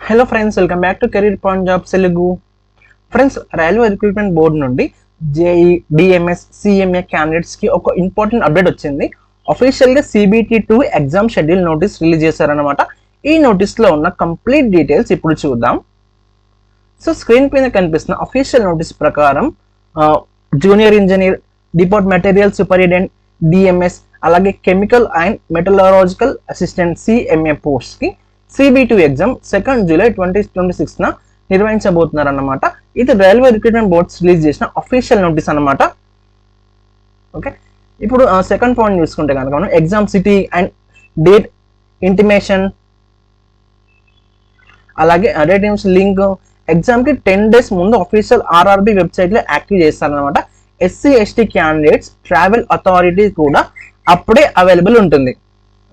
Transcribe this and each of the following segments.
Hello friends, welcome back to career point jobs Telugu. Friends, railway recruitment board నుండి JEE, DMs, CMA క్యాండిడేట్స్కి ఒక important update వచ్చింది. అఫీషియల్గా CBT-2 exam schedule notice release చేశారనమాట. ఈ నోటీస్లో ఉన్న కంప్లీట్ డీటెయిల్స్ ఇప్పుడు చూద్దాం. సో స్క్రీన్ పైన కనిపిస్తున్న అఫీషియల్ నోటీస్ ప్రకారం junior engineer, deport material superintendent, DMs, అలాగే కెమికల్ అండ్ మెటలరాజికల్ అసిస్టెంట్ CMA పోస్ట్కి CB2 ఎగ్జామ్ 2 జూలై 2026 నిర్వహించబోతున్నారు అన్నమాట. ఇది రైల్వే రిక్రూట్మెంట్ బోర్డ్స్ రిలీజ్ చేసిన అఫీషియల్ నోటీస్ అన్నమాట. ఓకే, ఇప్పుడు సెకండ్ పాయింట్ చూసుకుంటే కనుక మనం exam city and date intimation, అలాగే డేట్ లింక్ ఎగ్జామ్కి 10 days ముందు అఫీషియల్ RRB వెబ్సైట్లో యాక్టివ్ చేస్తారనమాట. SC/ST క్యాండిడేట్స్ ట్రావెల్ అథారిటీ కూడా అప్పుడే అవైలబుల్ ఉంటుంది.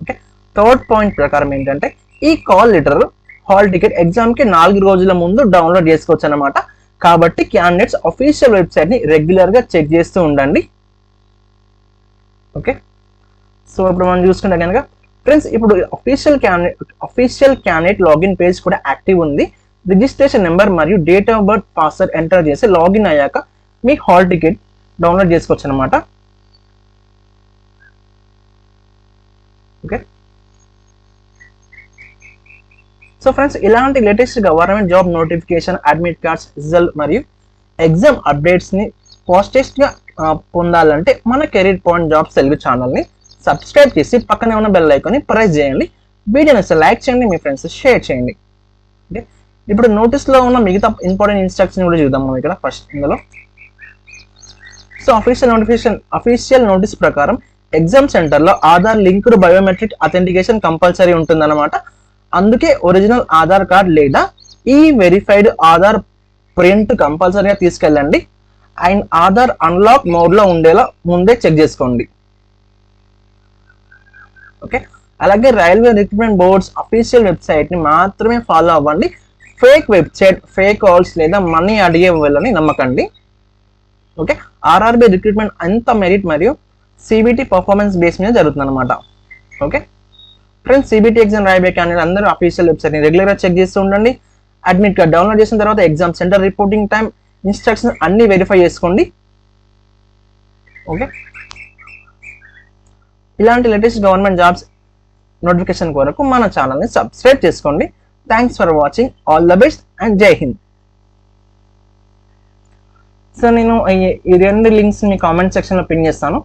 ఓకే, థర్డ్ పాయింట్ ప్రకారం ఏంటంటే ఈ కాల్ లెటర్, హాల్ టికెట్ ఎగ్జామ్కి 4 రోజుల ముందు డౌన్లోడ్ చేసుకోవచ్చు అనమాట. కాబట్టి క్యాండిడేట్స్ అఫీషియల్ వెబ్సైట్ని రెగ్యులర్గా చెక్ చేస్తూ ఉండండి. ఓకే, సో ఇప్పుడు మనం చూసుకుంటే కనుక ఫ్రెండ్స్, ఇప్పుడు అఫీషియల్ క్యాండిడేట్ లాగిన్ పేజ్ కూడా యాక్టివ్ ఉంది. రిజిస్ట్రేషన్ నెంబర్ మరియు date of birth, password enter చేసి లాగిన్ అయ్యాక మీ హాల్ టికెట్ డౌన్లోడ్ చేసుకోవచ్చు అనమాట. ఓకే, సో ఫ్రెండ్స్, ఇలాంటి latest government job notification, admit cards, result మరియు ఎగ్జామ్ అప్డేట్స్ని ఫాస్టెస్ట్గా పొందాలంటే మన కెరీర్ పాయింట్ జాబ్స్ తెలుగు ఛానల్ని సబ్స్క్రైబ్ చేసి పక్కనే ఉన్న బెల్ ఐకాన్ని ప్రెస్ చేయండి. వీడియోని లైక్ చేయండి, మీ ఫ్రెండ్స్ షేర్ చేయండి. ఓకే, ఇప్పుడు నోటీస్లో ఉన్న మిగతా ఇంపార్టెంట్ ఇన్స్ట్రక్షన్ కూడా చూద్దాం మనం ఇక్కడ ఫస్ట్ ఇందులో. సో అఫీషియల్ నోటీస్ ప్రకారం ఎగ్జామ్ సెంటర్లో Aadhaar linked biometric authentication compulsory ఉంటుందన్నమాట. అందుకే ఒరిజినల్ ఆధార్ కార్డ్ లేదా ఈ వెరిఫైడ్ ఆధార్ ప్రింట్ కంపల్సరీగా తీసుకెళ్ళండి. అండ్ ఆధార్ అన్లాక్ మోడ్లో ఉండేలా ముందే చెక్ చేసుకోండి. ఓకే, అలాగే రైల్వే రిక్రూట్మెంట్ బోర్డ్స్ అఫీషియల్ వెబ్సైట్ని మాత్రమే ఫాలో అవ్వండి. ఫేక్ వెబ్సైట్, ఫేక్ కాల్స్ లేదా మనీ అడిగే వాళ్ళని నమ్మకండి. ఓకే, RRB రిక్రూట్మెంట్ అంత మెరిట్ మరియు CBT పర్ఫార్మెన్స్ బేస్ మీద జరుగుతుంది అనమాట. ఓకే ఫ్రెండ్స్, CBT ఎగ్జామ్ రాయబోయే క్యాండిడేట్ అందరూ అఫీషియల్ వెబ్సైట్ని రెగ్యులర్గా చెక్ చేస్తూ ఉండండి. అడ్మిట్ కార్డ్ డౌన్లోడ్ చేసిన తర్వాత exam centre reporting time, instruction అన్ని వెరిఫై చేసుకోండి. ఓకే, ఇలాంటి లేటెస్ట్ గవర్నమెంట్ జాబ్స్ నోటిఫికేషన్ కొరకు మన ఛానల్ని సబ్స్క్రైబ్ చేసుకోండి. Thanks for watching. All the best and జై హింద్. సో నేను ఈ 2 లింక్స్ మీ కామెంట్ సెక్షన్లో పిన్ చేస్తాను.